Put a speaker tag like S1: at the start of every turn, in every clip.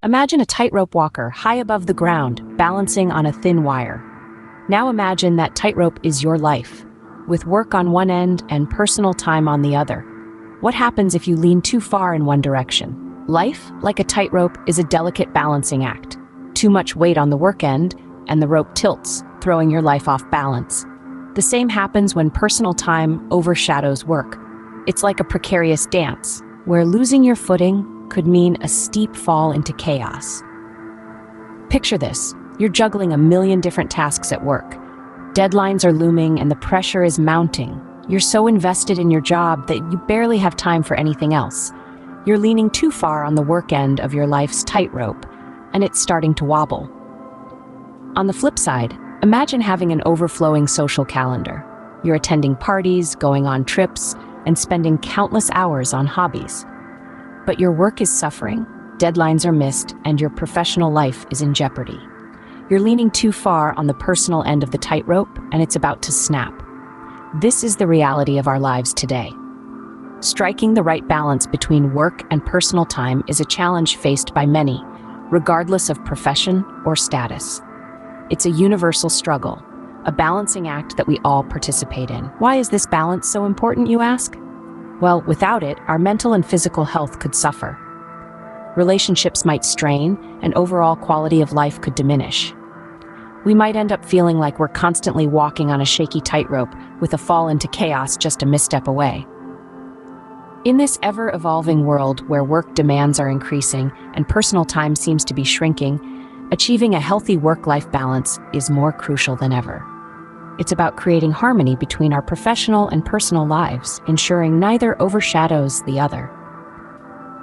S1: Imagine a tightrope walker high above the ground, balancing on a thin wire. Now imagine that tightrope is your life, with work on one end and personal time on the other. What happens if you lean too far in one direction? Life, like a tightrope, is a delicate balancing act. Too much weight on the work end, and the rope tilts, throwing your life off balance. The same happens when personal time overshadows work. It's like a precarious dance, where losing your footing could mean a steep fall into chaos. Picture this. You're juggling a million different tasks at work. Deadlines are looming and the pressure is mounting. You're so invested in your job that you barely have time for anything else. You're leaning too far on the work end of your life's tightrope, and it's starting to wobble. On the flip side, imagine having an overflowing social calendar. You're attending parties, going on trips, and spending countless hours on hobbies. But your work is suffering, deadlines are missed, and your professional life is in jeopardy. You're leaning too far on the personal end of the tightrope, and it's about to snap. This is the reality of our lives today. Striking the right balance between work and personal time is a challenge faced by many, regardless of profession or status. It's a universal struggle, a balancing act that we all participate in. Why is this balance so important, you ask? Well, without it, our mental and physical health could suffer. Relationships might strain, and overall quality of life could diminish. We might end up feeling like we're constantly walking on a shaky tightrope, with a fall into chaos just a misstep away. In this ever-evolving world where work demands are increasing and personal time seems to be shrinking, achieving a healthy work-life balance is more crucial than ever. It's about creating harmony between our professional and personal lives, ensuring neither overshadows the other.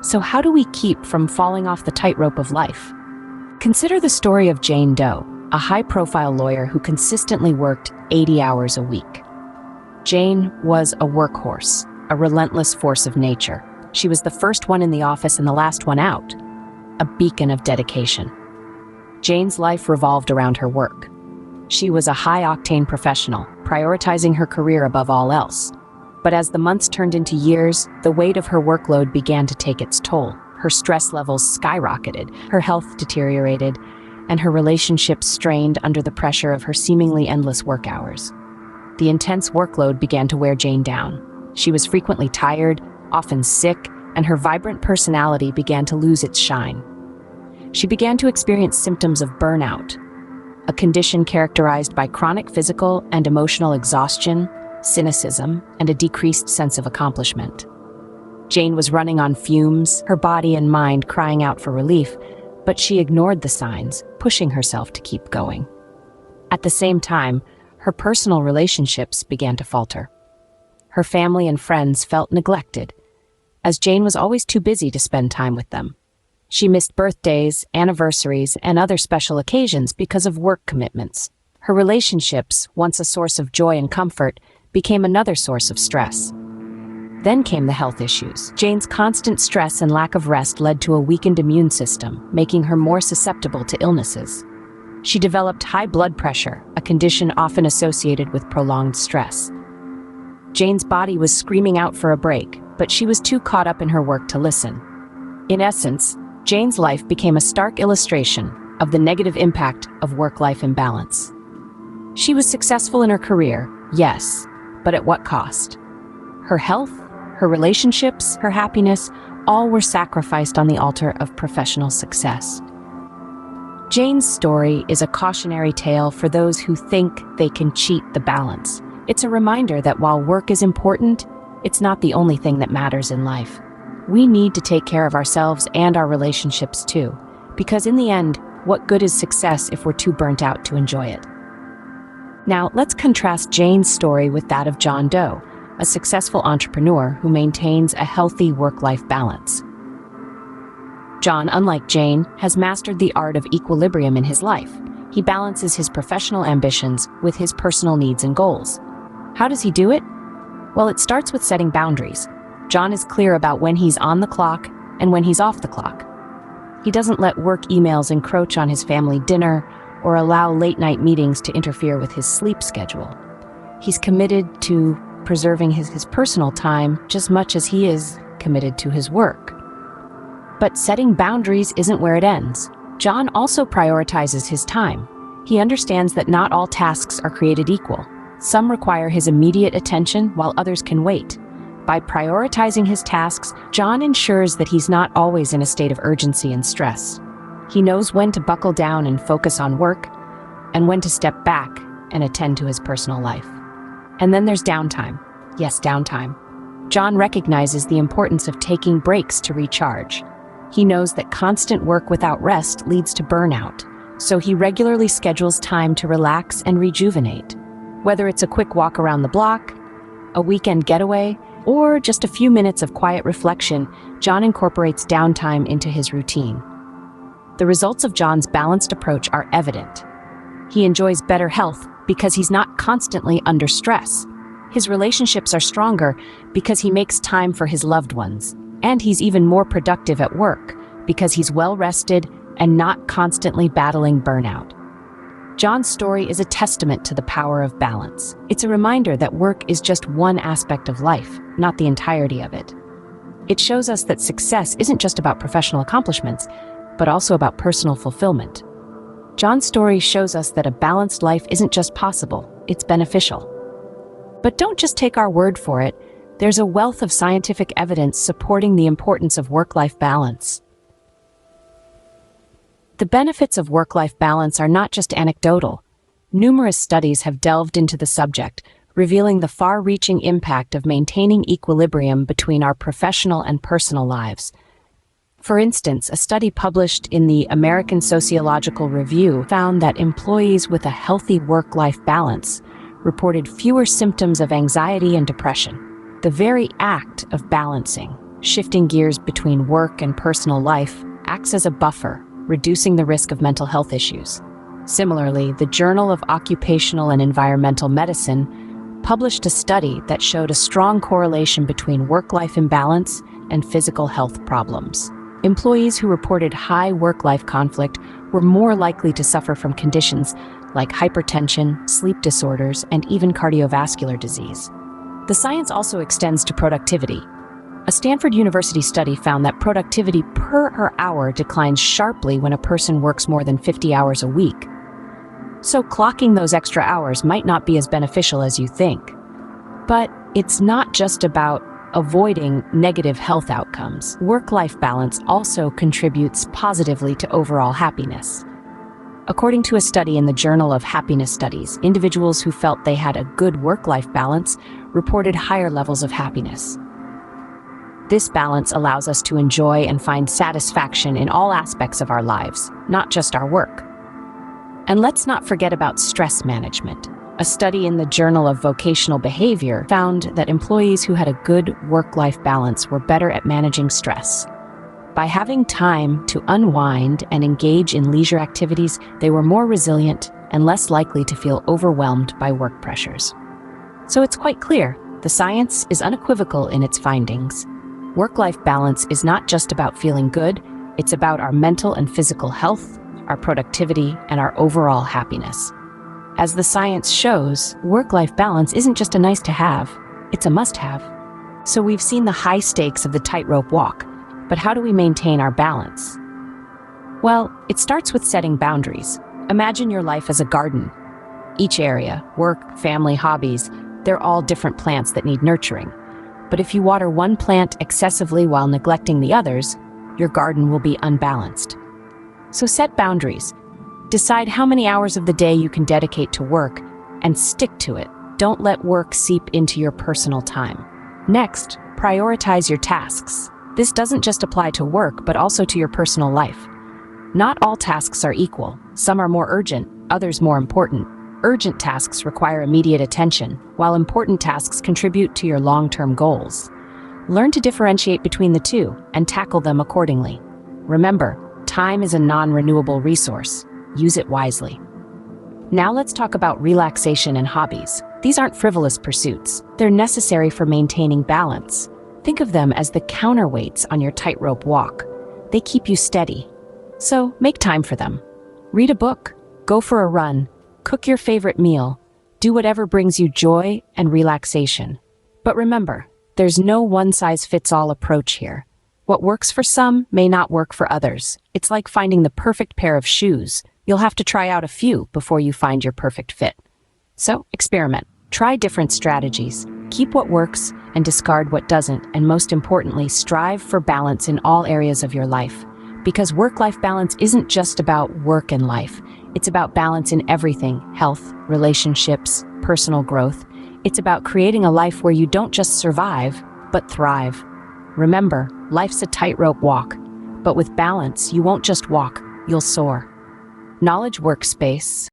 S1: So how do we keep from falling off the tightrope of life? Consider the story of Jane Doe, a high-profile lawyer who consistently worked 80 hours a week. Jane was a workhorse, a relentless force of nature. She was the first one in the office and the last one out, a beacon of dedication. Jane's life revolved around her work. She was a high-octane professional, prioritizing her career above all else. But as the months turned into years, the weight of her workload began to take its toll. Her stress levels skyrocketed, her health deteriorated, and her relationships strained under the pressure of her seemingly endless work hours. The intense workload began to wear Jane down. She was frequently tired, often sick, and her vibrant personality began to lose its shine. She began to experience symptoms of burnout, a condition characterized by chronic physical and emotional exhaustion, cynicism, and a decreased sense of accomplishment. Jane was running on fumes, her body and mind crying out for relief, but she ignored the signs, pushing herself to keep going. At the same time, her personal relationships began to falter. Her family and friends felt neglected, as Jane was always too busy to spend time with them. She missed birthdays, anniversaries, and other special occasions because of work commitments. Her relationships, once a source of joy and comfort, became another source of stress. Then came the health issues. Jane's constant stress and lack of rest led to a weakened immune system, making her more susceptible to illnesses. She developed high blood pressure, a condition often associated with prolonged stress. Jane's body was screaming out for a break, but she was too caught up in her work to listen. In essence, Jane's life became a stark illustration of the negative impact of work-life imbalance. She was successful in her career, yes, but at what cost? Her health, her relationships, her happiness, all were sacrificed on the altar of professional success. Jane's story is a cautionary tale for those who think they can cheat the balance. It's a reminder that while work is important, it's not the only thing that matters in life. We need to take care of ourselves and our relationships too, because in the end, what good is success if we're too burnt out to enjoy it? Now, let's contrast Jane's story with that of John Doe, a successful entrepreneur who maintains a healthy work-life balance. John, unlike Jane, has mastered the art of equilibrium in his life. He balances his professional ambitions with his personal needs and goals. How does he do it? Well, it starts with setting boundaries. John is clear about when he's on the clock and when he's off the clock. He doesn't let work emails encroach on his family dinner or allow late-night meetings to interfere with his sleep schedule. He's committed to preserving his personal time just as much as he is committed to his work. But setting boundaries isn't where it ends. John also prioritizes his time. He understands that not all tasks are created equal. Some require his immediate attention while others can wait. By prioritizing his tasks, John ensures that he's not always in a state of urgency and stress. He knows when to buckle down and focus on work, and when to step back and attend to his personal life. And then there's downtime. Yes, downtime. John recognizes the importance of taking breaks to recharge. He knows that constant work without rest leads to burnout, so he regularly schedules time to relax and rejuvenate. Whether it's a quick walk around the block, a weekend getaway, or just a few minutes of quiet reflection, John incorporates downtime into his routine. The results of John's balanced approach are evident. He enjoys better health because he's not constantly under stress. His relationships are stronger because he makes time for his loved ones. And he's even more productive at work because he's well rested and not constantly battling burnout. John's story is a testament to the power of balance. It's a reminder that work is just one aspect of life, not the entirety of it. It shows us that success isn't just about professional accomplishments, but also about personal fulfillment. John's story shows us that a balanced life isn't just possible, it's beneficial. But don't just take our word for it. There's a wealth of scientific evidence supporting the importance of work-life balance. The benefits of work-life balance are not just anecdotal. Numerous studies have delved into the subject, revealing the far-reaching impact of maintaining equilibrium between our professional and personal lives. For instance, a study published in the American Sociological Review found that employees with a healthy work-life balance reported fewer symptoms of anxiety and depression. The very act of balancing, shifting gears between work and personal life, acts as a buffer, reducing the risk of mental health issues. Similarly, the Journal of Occupational and Environmental Medicine published a study that showed a strong correlation between work-life imbalance and physical health problems. Employees who reported high work-life conflict were more likely to suffer from conditions like hypertension, sleep disorders, and even cardiovascular disease. The science also extends to productivity. A Stanford University study found that productivity per hour declines sharply when a person works more than 50 hours a week. So clocking those extra hours might not be as beneficial as you think. But it's not just about avoiding negative health outcomes. Work-life balance also contributes positively to overall happiness. According to a study in the Journal of Happiness Studies, individuals who felt they had a good work-life balance reported higher levels of happiness. This balance allows us to enjoy and find satisfaction in all aspects of our lives, not just our work. And let's not forget about stress management. A study in the Journal of Vocational Behavior found that employees who had a good work-life balance were better at managing stress. By having time to unwind and engage in leisure activities, they were more resilient and less likely to feel overwhelmed by work pressures. So it's quite clear, the science is unequivocal in its findings. Work-life balance is not just about feeling good, it's about our mental and physical health, our productivity, and our overall happiness. As the science shows, work-life balance isn't just a nice-to-have, it's a must-have. So we've seen the high stakes of the tightrope walk, but how do we maintain our balance? Well, it starts with setting boundaries. Imagine your life as a garden. Each area, work, family, hobbies, they're all different plants that need nurturing. But if you water one plant excessively while neglecting the others, your garden will be unbalanced. So set boundaries. Decide how many hours of the day you can dedicate to work and stick to it. Don't let work seep into your personal time. Next, prioritize your tasks. This doesn't just apply to work, but also to your personal life. Not all tasks are equal. Some are more urgent, others more important. Urgent tasks require immediate attention, while important tasks contribute to your long-term goals. Learn to differentiate between the two and tackle them accordingly. Remember, time is a non-renewable resource. Use it wisely. Now let's talk about relaxation and hobbies. These aren't frivolous pursuits. They're necessary for maintaining balance. Think of them as the counterweights on your tightrope walk. They keep you steady. So make time for them. Read a book, go for a run, cook your favorite meal, do whatever brings you joy and relaxation. But remember, there's no one-size-fits-all approach here. What works for some may not work for others. It's like finding the perfect pair of shoes. You'll have to try out a few before you find your perfect fit. So, experiment. Try different strategies. Keep what works and discard what doesn't, and most importantly, strive for balance in all areas of your life. Because work-life balance isn't just about work and life. It's about balance in everything: health, relationships, personal growth. It's about creating a life where you don't just survive, but thrive. Remember, life's a tightrope walk, but with balance, you won't just walk, you'll soar. Knowledge Workspace